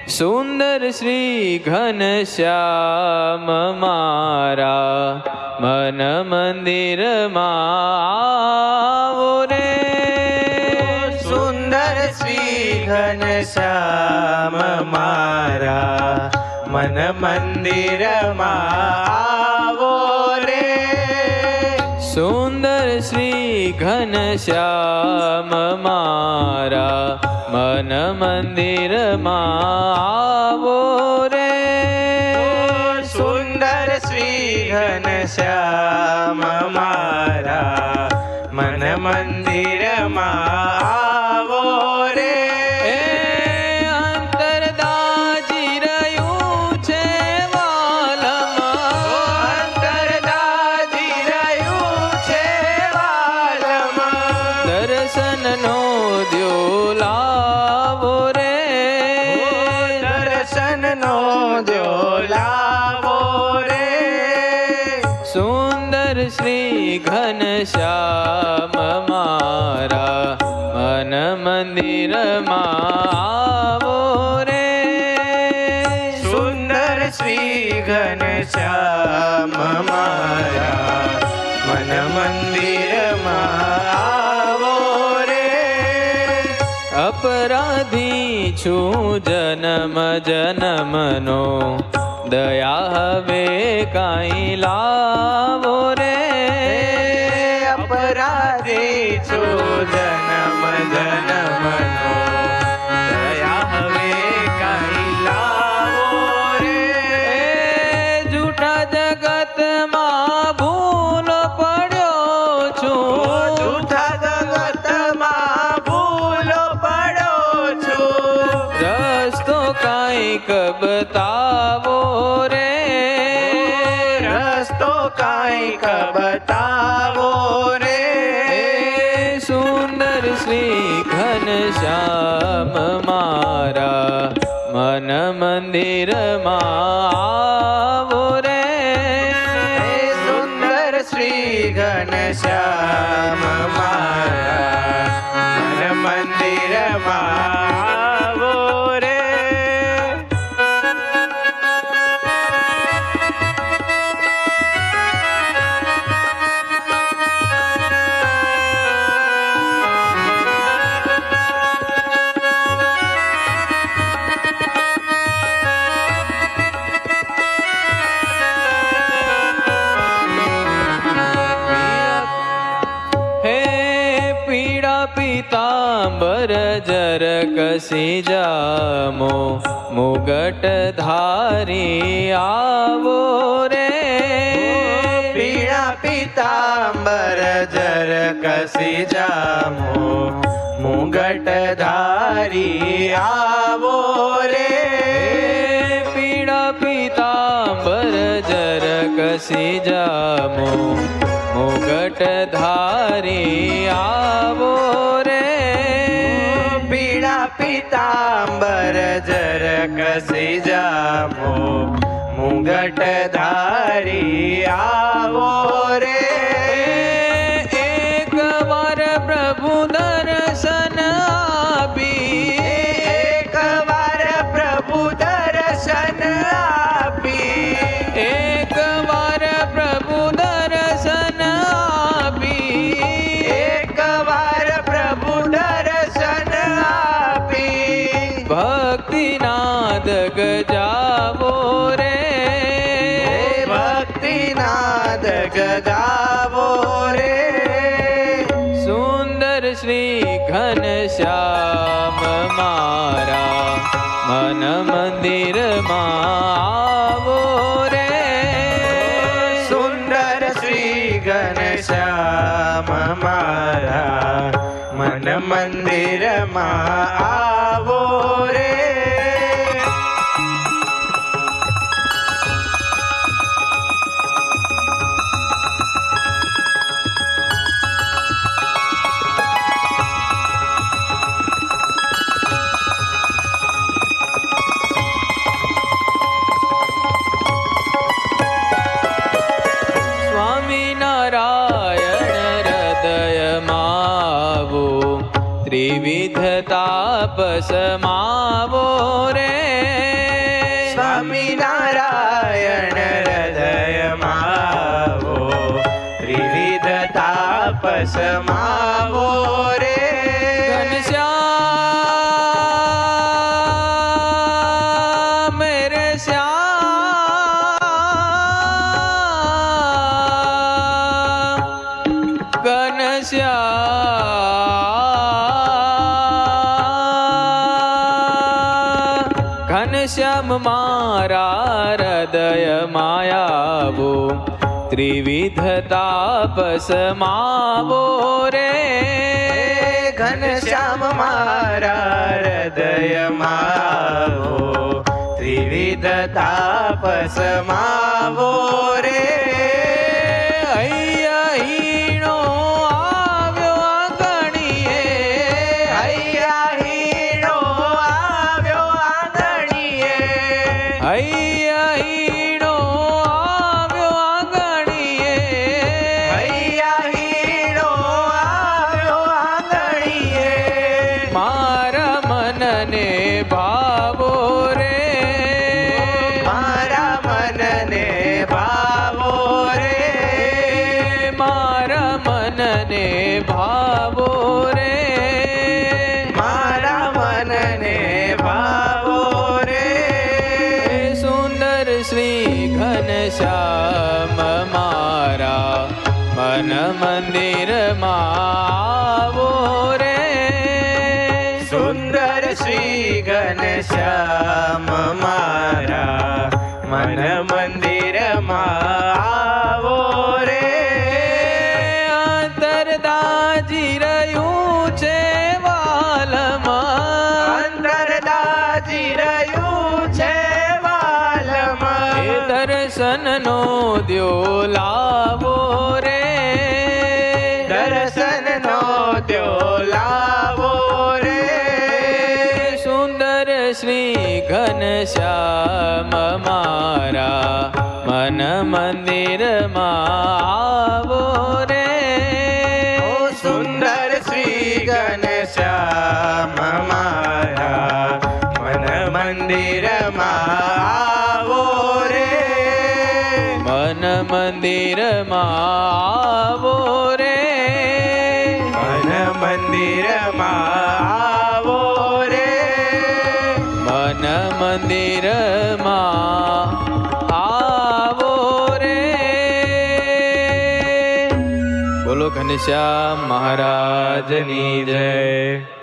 સુંદર શ્રી ઘનશ્યામ મારા મન મંદિરમાં આવો રે. સુંદર શ્રી ઘનશ્યામ મારા મન મંદિરમાં આવો રે. સુંદર શ્રી ઘનશ્યામ મારા મન મંદિરમાં આવો રે. સુંદર શ્રી ઘનશ્યામ મારા મન મંદિરમાં આવો રે. અંતરદાજી રહ્યું છે વાલમાં, અંતરદાજી રહ્યું છે વાલમાં. દર્શનનો દ્યો લાવો રે. દર્શનનો દ્યો લાવો રે. સુંદર શ્રી ઘનશ્યામ મારા મન મંદિરમાં આવો રે. સુંદર શ્રી ઘનશ્યામ મારા મન મંદિરમાં આવો રે. અપરાધી છું જન્મ જન્મનો, દયા હવે કાંઈ લાવો રે. અપરાધી છું જન્મ જન્મનો, દયા હવે કાંઈ લાવો રે. જૂઠા જગતમાં ભૂલ પડ્યો છું, જૂઠા જગતમાં ભૂલો પડ્યો છું. રસ્તો કાંઈક બતાવો રે. રસ્તો કાંઈક બતાવો રે. સુંદર શ્રી ઘનશ્યામ મારા મન મંદિરમાં આવો રે. સુંદર શ્રી ઘનશ્યામ મારા મન મંદિરમાં આવો રે. હે પીડા પીતાંબર જર કસી જામો, મુગટ ધારી આવો રે. પીળા પીતાંબર જર કસી જામો, મુગટ ધારી આવો રે. પીડા પીતાંબર જર કસી જામો, મુગટ ધારી આવો રે. પીળા પીતાંબર જર કસી જામો, મુગટ ધારી આવો રે. એક વાર પ્રભુ દર્શન આપી, એક વાર પ્રભુ દર્શન આપી. એક વાર પ્રભુ દર્શન આપી. એક વાર પ્રભુ દર્શન આપી. ભક્તિનાદ ગજાવો રે. ભક્તિનાદ ગગાવો રે. સુંદર શ્રી ઘનશ્યામ મારા મન મંદિરમાં આવો રે. સુંદર શ્રી ઘનશ્યામ મારા મન મંદિરમાં આવો રે. સ્વામિનારાયણ હૃદયમાં ત્રિવિધ તાપ સમાવો રે. સમાવો રે ઘનશ્યામ મેરે શ્યામ ઘનશ્યામ મારા હૃદય માયાવો ત્રિવિધ તાપ સમાવો રે ઘનશ્યામ મારા હૃદયમાં આવો ત્રિવિધ તાપ સમાવો રે હૈયાહીણો આવ્યો આંગણીએ હૈયાહીણો આવ્યો આંગણીએ હૈયાહીણો આવ્યો આંગણીએ હૈયાહીણો આવ્યો આંગણીએ મારા મનને ભાવો રે મારા મનને ભાવો રે મારા મનને ભાવો રે મારા મનને ભાવો રે સુંદર શ્રી ઘનશ્યામ મારા મન મંદિરમાં આવો રે સુંદર શ્રી ઘનશ્યામ મારા મન મંદિરમાં આવો રે અંતરદાજી રહ્યું છે વાલમાં અંતરદાજી રહ્યું છે વાલમાં એ દર્શનનો દ્યો લાવો રે દર્શનનો દ્યો લાવો રે સુંદર શ્રી ઘનશ્યામ મારા મન મંદિરમાં આવો રે ઓ સુંદર શ્રી ઘનશ્યામ મારા મન મંદિરમાં આવો રે મન મંદિરમાં આવો રે મન મંદિરમાં આવો રે મન મંદિરમાં આવો રે બોલો ઘનશ્યામ મહારાજની જય.